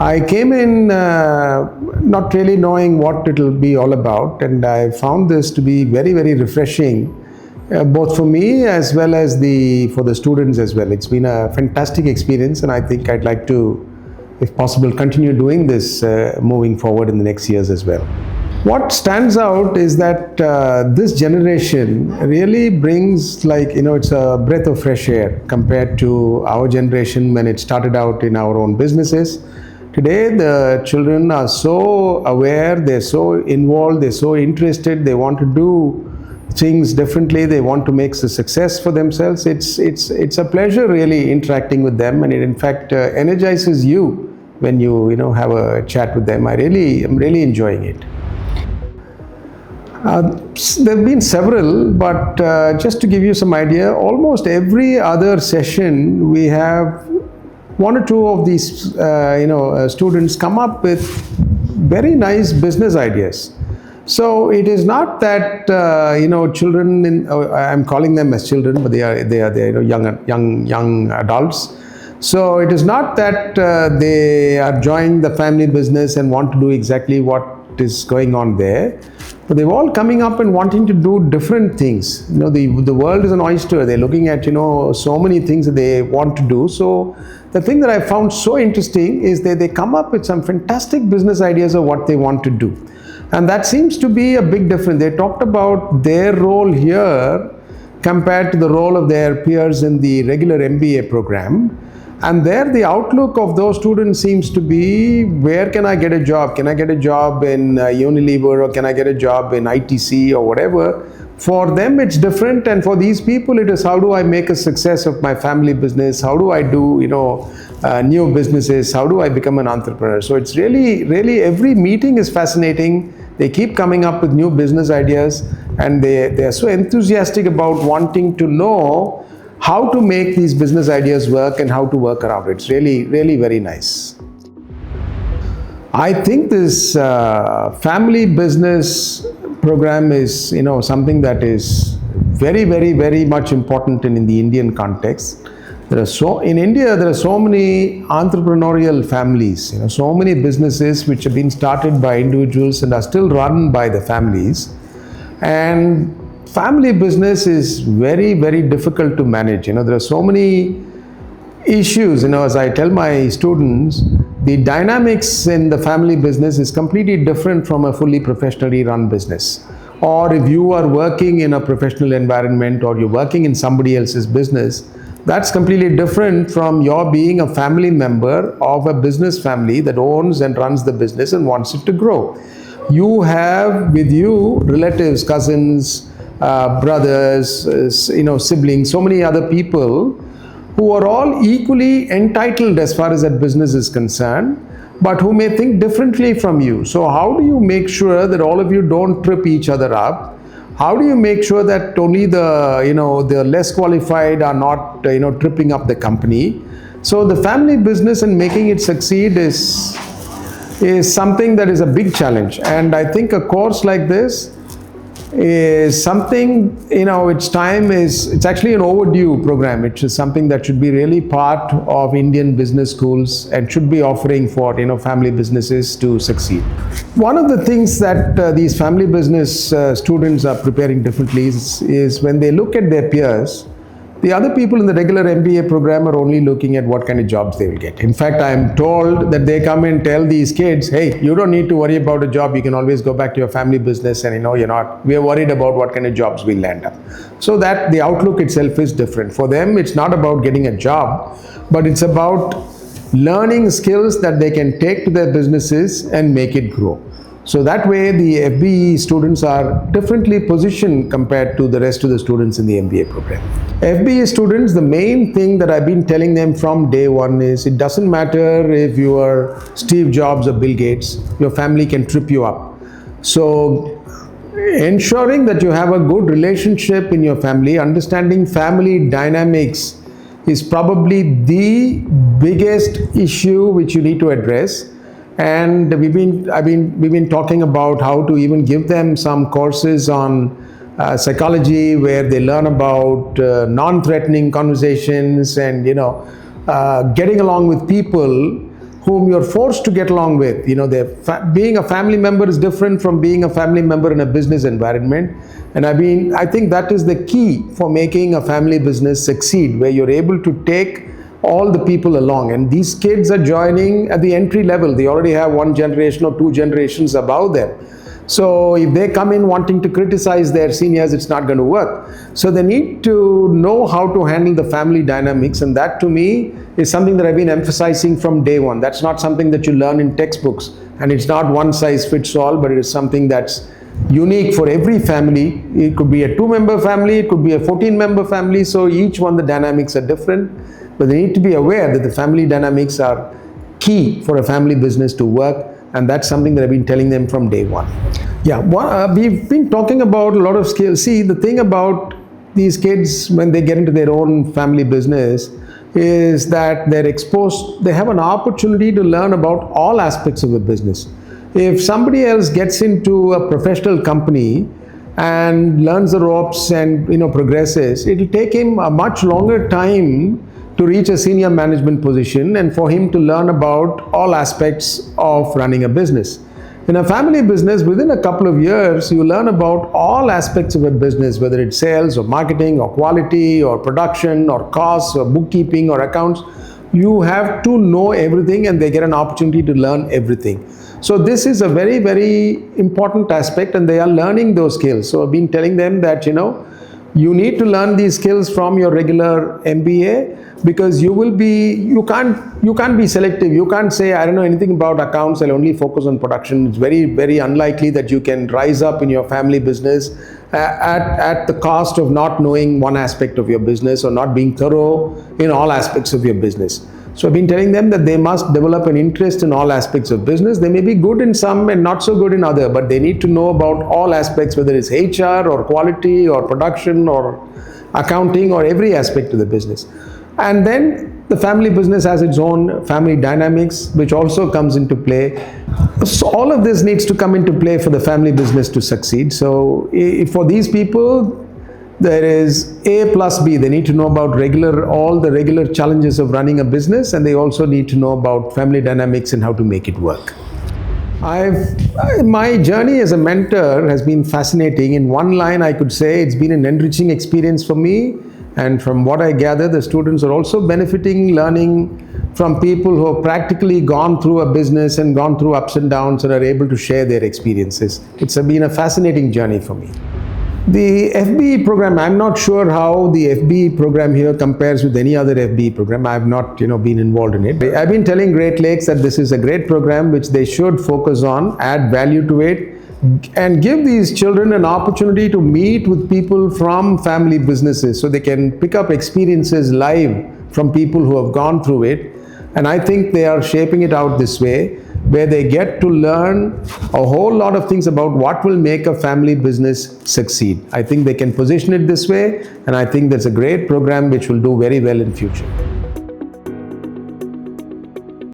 I came in not really knowing what it will be all about, and I found this to be very, very refreshing, both for me as well as for the students as well. It's been a fantastic experience, and I think I'd like to, if possible, continue doing this moving forward in the next years as well. What stands out is that this generation really brings, it's a breath of fresh air compared to our generation when it started out in our own businesses. Today, the children are so aware, they're so involved, they're so interested, they want to do things differently, they want to make a success for themselves. It's a pleasure really interacting with them, and it in fact energizes you when you have a chat with them. I'm really enjoying it. There have been several, but just to give you some idea, almost every other session we have one or two of these students come up with very nice business ideas. So it is not that children, I'm calling them as children, but they are young adults. So it is not that they are joining the family business and want to do exactly what is going on there, but they're all coming up and wanting to do different things. The world is an oyster. They're looking at so many things that they want to do. So the thing that I found so interesting is that they come up with some fantastic business ideas of what they want to do, and that seems to be a big difference. They talked about their role here compared to the role of their peers in the regular MBA program. And there the outlook of those students seems to be, where can I get a job? Can I get a job in Unilever, or can I get a job in ITC or whatever? For them it's different, and for these people it is, how do I make a success of my family business? How do I do new businesses? How do I become an entrepreneur? So it's really every meeting is fascinating. They keep coming up with new business ideas, and they are so enthusiastic about wanting to know how to make these business ideas work and how to work around it. It's really very nice. I think this family business program is something that is very much important in the Indian context. In India there are so many entrepreneurial families, so many businesses which have been started by individuals and are still run by the families. And family business is very difficult to manage. There are so many issues. As I tell my students, the dynamics in the family business is completely different from a fully professionally run business. Or if you are working in a professional environment, or you're working in somebody else's business, that's completely different from your being a family member of a business family that owns and runs the business and wants it to grow. You have with you relatives, cousins, brothers, siblings, so many other people who are all equally entitled as far as that business is concerned, but who may think differently from you. So how do you make sure that all of you don't trip each other up? How do you make sure that only the less qualified are not tripping up the company? So the family business and making it succeed is something that is a big challenge. And I think a course like this is something, it's actually an overdue program. It is something that should be really part of Indian business schools and should be offering for family businesses to succeed. One of the things that these family business students are preparing differently is when they look at their peers, the other people in the regular MBA program are only looking at what kind of jobs they will get. In fact, I am told that they come and tell these kids, hey, you don't need to worry about a job. You can always go back to your family business, and we are worried about what kind of jobs we'll land up. So that the outlook itself is different. For them, it's not about getting a job, but it's about learning skills that they can take to their businesses and make it grow. So that way the FBE students are differently positioned compared to the rest of the students in the MBA program. FBE students, the main thing that I've been telling them from day one is, it doesn't matter if you are Steve Jobs or Bill Gates, your family can trip you up. So ensuring that you have a good relationship in your family, understanding family dynamics is probably the biggest issue which you need to address. And we've been talking about how to even give them some courses on psychology, where they learn about non-threatening conversations and getting along with people whom you're forced to get along with. Being a family member is different from being a family member in a business environment. And I think that is the key for making a family business succeed, where you're able to take all the people along. And these kids are joining at the entry level. They already have one generation or two generations above them. So if they come in wanting to criticize their seniors, it's not going to work. So they need to know how to handle the family dynamics, and that to me is something that I've been emphasizing from day one. That's not something that you learn in textbooks, and it's not one size fits all, but it is something that's unique for every family. It could be a 2-member family, it could be a 14-member family, so each one the dynamics are different, but they need to be aware that the family dynamics are key for a family business to work. And that's something that I've been telling them from day one. Yeah, we've been talking about a lot of skills. See, the thing about these kids when they get into their own family business is that they have an opportunity to learn about all aspects of the business. If somebody else gets into a professional company and learns the ropes and progresses, it'll take him a much longer time to reach a senior management position and for him to learn about all aspects of running a business. In a family business, within a couple of years, you learn about all aspects of a business, whether it's sales or marketing or quality or production or costs or bookkeeping or accounts. You have to know everything, and they get an opportunity to learn everything. So this is a very, very important aspect, and they are learning those skills. So I've been telling them that, you need to learn these skills from your regular MBA, because you can't be selective. You can't say, I don't know anything about accounts, I'll only focus on production. It's very, very unlikely that you can rise up in your family business at the cost of not knowing one aspect of your business or not being thorough in all aspects of your business. So I've been telling them that they must develop an interest in all aspects of business. They may be good in some and not so good in other, but they need to know about all aspects, whether it's HR or quality or production or accounting or every aspect of the business. And then the family business has its own family dynamics, which also comes into play. So all of this needs to come into play for the family business to succeed. So for these people, there is A plus B. They need to know about all the regular challenges of running a business, and they also need to know about family dynamics and how to make it work. My journey as a mentor has been fascinating. In one line, I could say it's been an enriching experience for me. And from what I gather, the students are also benefiting, learning from people who have practically gone through a business and gone through ups and downs and are able to share their experiences. It's been a fascinating journey for me. The FBE program, I'm not sure how the FBE program here compares with any other FBE program. I have not been involved in it. I've been telling Great Lakes that this is a great program which they should focus on, add value to it, and give these children an opportunity to meet with people from family businesses so they can pick up experiences live from people who have gone through it. And I think they are shaping it out this way, where they get to learn a whole lot of things about what will make a family business succeed. I think they can position it this way, and I think that's a great program which will do very well in future.